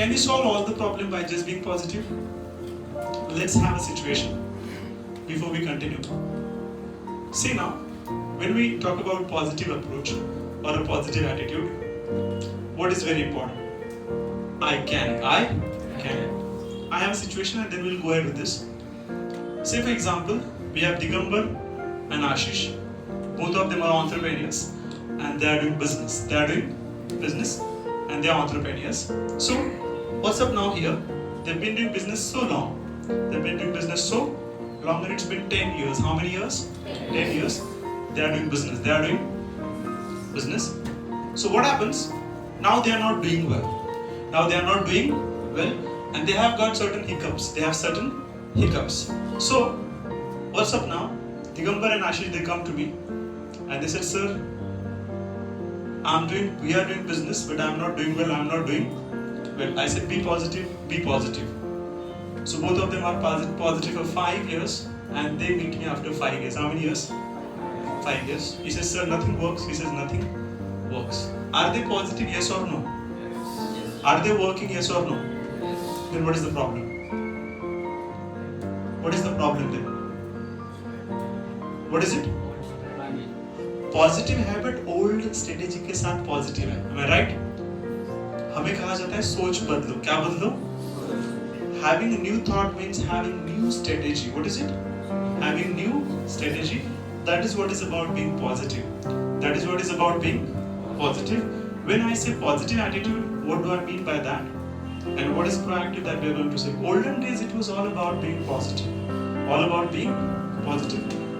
Can we solve all the problem by just being positive? Let's have a situation before we continue. See now, when we talk about positive approach or a positive attitude, what is very important? I can. I have a situation and then we'll go ahead with this. Say for example, we have Digambar and Ashish. Both of them are entrepreneurs and they are doing business. And they are entrepreneurs. So, what's up now here? They've been doing business so long. And it's been 10 years. How many years? 10 years. They are doing business. So what happens? Now they are not doing well. And they have got certain hiccups. So, what's up now? Digambar and Ashish, they come to me and they said, sir, we are doing business, but I'm not doing well. I said, be positive. So both of them are positive for 5 years and they meet me after 5 years. How many years? 5 years. He says, sir, nothing works. He says, nothing works. Are they positive? Yes or no? Yes. Are they working? Yes or no? Yes. Then what is the problem? What is the problem then? What is it? Positive habit old strategy के साथ positive है, am I right? हमें कहा जाता है सोच बदलो. क्या बदलो? Having a new thought means having new strategy. What is it? Having new strategy. That is what is about being positive. When I say positive attitude, what do I mean by that? And what is proactive that we are going to say? Olden days it was all about being positive.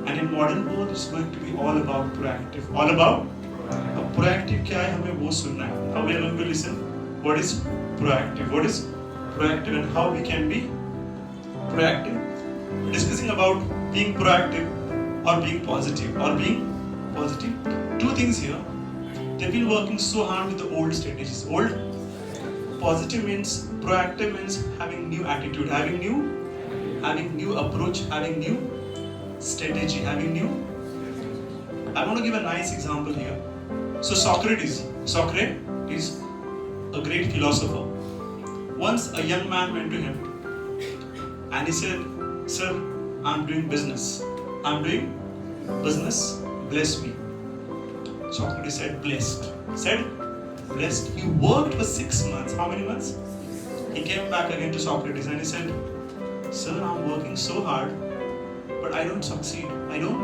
And in modern world, it's going to be all about proactive. Proactive क्या है हमें वो सुनना है. Now we are going to listen. What is proactive? And how we can be proactive. We're discussing about being proactive or being positive. Two things here. They've been working so hard with the old strategies. Positive means proactive means having new attitude, having new approach, having new strategy, I want to give a nice example here. So Socrates, a great philosopher. Once a young man went to him and he said, sir, I'm doing business, bless me. Socrates said, blessed. He worked for 6 months. How many months? He came back again to Socrates and he said, sir, I'm working so hard, but I don't succeed. I don't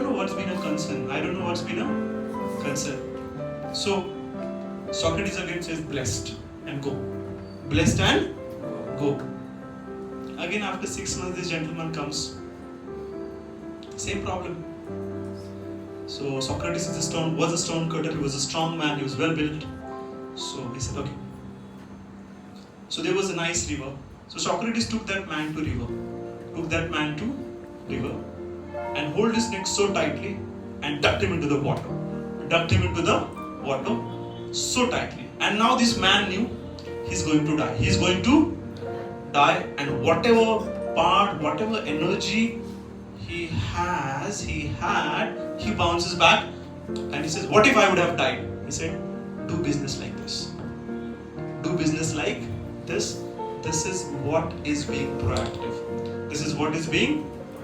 know what's been a concern. So Socrates again says blessed and go. Again after 6 months this gentleman comes. Same problem. So Socrates was a stone cutter. He was a strong man. He was well built. So he said okay. So there was a nice river. So Socrates took that man to river and hold his neck so tightly and ducked him into the water so tightly. And now this man knew he's going to die. And whatever energy he bounces back and he says, what if I would have died? He said, do business like this. This is what is being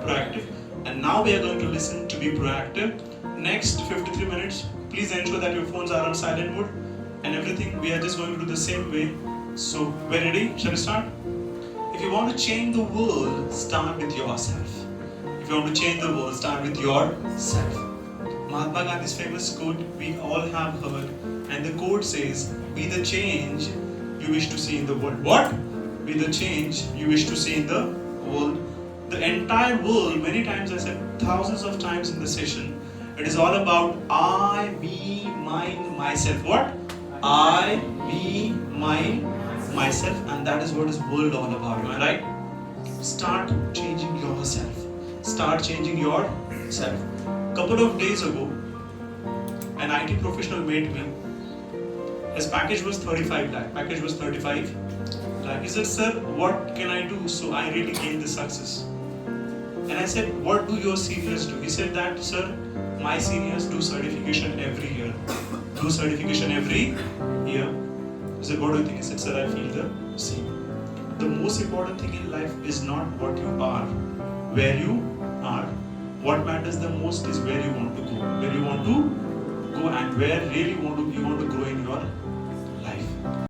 proactive. And now we are going to listen to be proactive. Next 53 minutes, please ensure that your phones are on silent mode and everything. We are just going to do the same way. So, we're ready? Shall we start? If you want to change the world, start with yourself. Mahatma Gandhi's famous quote, we all have heard, and the quote says, be the change you wish to see in the world. What? Be the change you wish to see in the world. The entire world, many times I said, thousands of times in the session, it is all about I, me, mine, myself. What? I, me, mine, myself, and that is what is world all about. Am I right? Start changing yourself. Couple of days ago, an IT professional met me. His package was 35 lakh. He said, sir, what can I do so I really gain the success? And I said, what do your seniors do? He said that, sir, my seniors do certification every year. He said, what do you think? He said, sir, I feel the same. The most important thing in life is not what you are, where you are. What matters the most is where you want to go. Where you want to go and where really you want to grow in your